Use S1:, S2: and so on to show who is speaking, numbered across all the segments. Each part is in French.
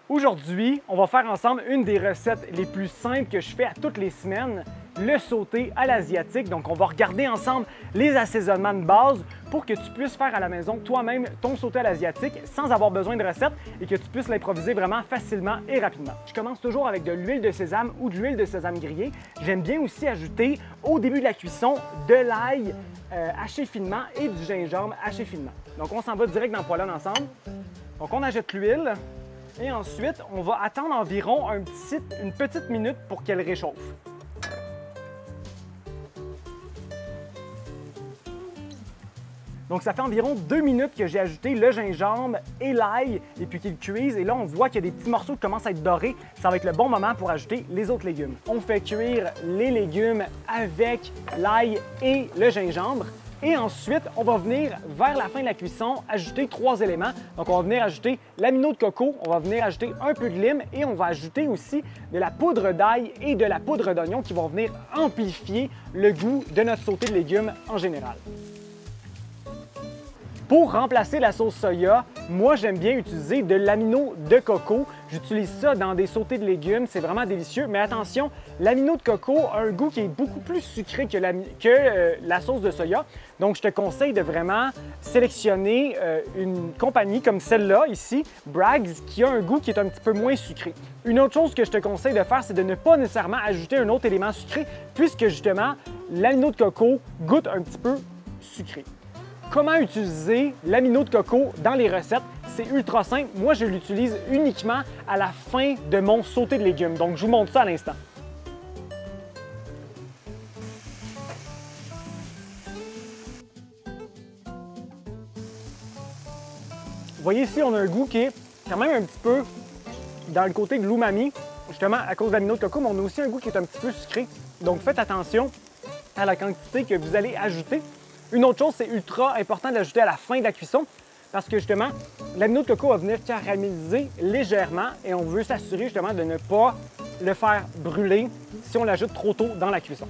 S1: Aujourd'hui, on va faire ensemble une des recettes les plus simples que je fais à toutes les semaines, le sauté à l'asiatique. Donc, on va regarder ensemble les assaisonnements de base pour que tu puisses faire à la maison toi-même ton sauté à l'asiatique sans avoir besoin de recette et que tu puisses l'improviser vraiment facilement et rapidement. Je commence toujours avec de l'huile de sésame ou de l'huile de sésame grillée. J'aime bien aussi ajouter au début de la cuisson de l'ail haché finement et du gingembre haché finement. Donc, on s'en va direct dans le poêlon ensemble. Donc, on ajoute l'huile. Et ensuite, on va attendre environ une petite minute pour qu'elle réchauffe. Donc, ça fait environ 2 minutes que j'ai ajouté le gingembre et l'ail et puis qu'ils cuisent. Et là, on voit qu'il y a des petits morceaux qui commencent à être dorés. Ça va être le bon moment pour ajouter les autres légumes. On fait cuire les légumes avec l'ail et le gingembre. Et ensuite, on va venir, vers la fin de la cuisson, ajouter 3 éléments. Donc, on va venir ajouter l'amidon de coco, on va venir ajouter un peu de lime et on va ajouter aussi de la poudre d'ail et de la poudre d'oignon qui vont venir amplifier le goût de notre sauté de légumes en général. Pour remplacer la sauce soya, moi j'aime bien utiliser de l'amidon de coco. J'utilise ça dans des sautés de légumes, c'est vraiment délicieux. Mais attention, l'amidon de coco a un goût qui est beaucoup plus sucré que la sauce de soya. Donc je te conseille de vraiment sélectionner une compagnie comme celle-là ici, Bragg's, qui a un goût qui est un petit peu moins sucré. Une autre chose que je te conseille de faire, c'est de ne pas nécessairement ajouter un autre élément sucré, puisque justement, l'amidon de coco goûte un petit peu sucré. Comment utiliser l'amidon de coco dans les recettes? C'est ultra simple. Moi, je l'utilise uniquement à la fin de mon sauté de légumes. Donc, je vous montre ça à l'instant. Vous voyez ici, on a un goût qui est quand même un petit peu dans le côté de l'umami, justement à cause de l'amidon de coco, mais on a aussi un goût qui est un petit peu sucré. Donc, faites attention à la quantité que vous allez ajouter. Une autre chose, c'est ultra important de l'ajouter à la fin de la cuisson parce que justement, l'amidon de coco va venir caraméliser légèrement et on veut s'assurer justement de ne pas le faire brûler si on l'ajoute trop tôt dans la cuisson.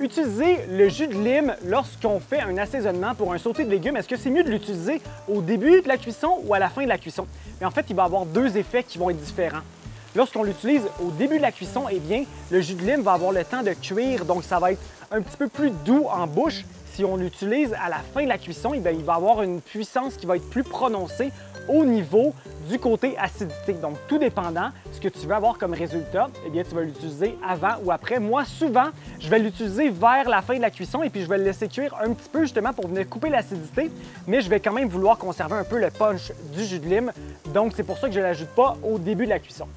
S1: Utilisez le jus de lime lorsqu'on fait un assaisonnement pour un sauté de légumes. Est-ce que c'est mieux de l'utiliser au début de la cuisson ou à la fin de la cuisson? Mais en fait, il va avoir deux effets qui vont être différents. Lorsqu'on l'utilise au début de la cuisson, eh bien, le jus de lime va avoir le temps de cuire, donc ça va être un petit peu plus doux en bouche. Si on l'utilise à la fin de la cuisson, eh bien, il va avoir une puissance qui va être plus prononcée au niveau du côté acidité. Donc, tout dépendant de ce que tu veux avoir comme résultat, eh bien, tu vas l'utiliser avant ou après. Moi, souvent, je vais l'utiliser vers la fin de la cuisson et puis je vais le laisser cuire un petit peu justement pour venir couper l'acidité, mais je vais quand même vouloir conserver un peu le punch du jus de lime. Donc, c'est pour ça que je ne l'ajoute pas au début de la cuisson.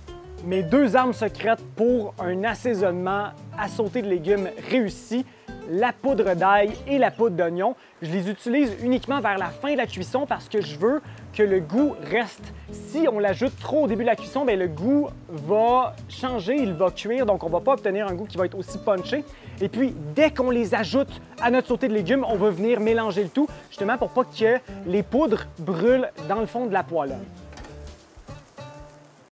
S1: Mes deux armes secrètes pour un assaisonnement à sauter de légumes réussi, la poudre d'ail et la poudre d'oignon. Je les utilise uniquement vers la fin de la cuisson parce que je veux que le goût reste. Si on l'ajoute trop au début de la cuisson, bien, le goût va changer, il va cuire, donc on ne va pas obtenir un goût qui va être aussi punché. Et puis, dès qu'on les ajoute à notre sauté de légumes, on va venir mélanger le tout, justement pour pas que les poudres brûlent dans le fond de la poêle.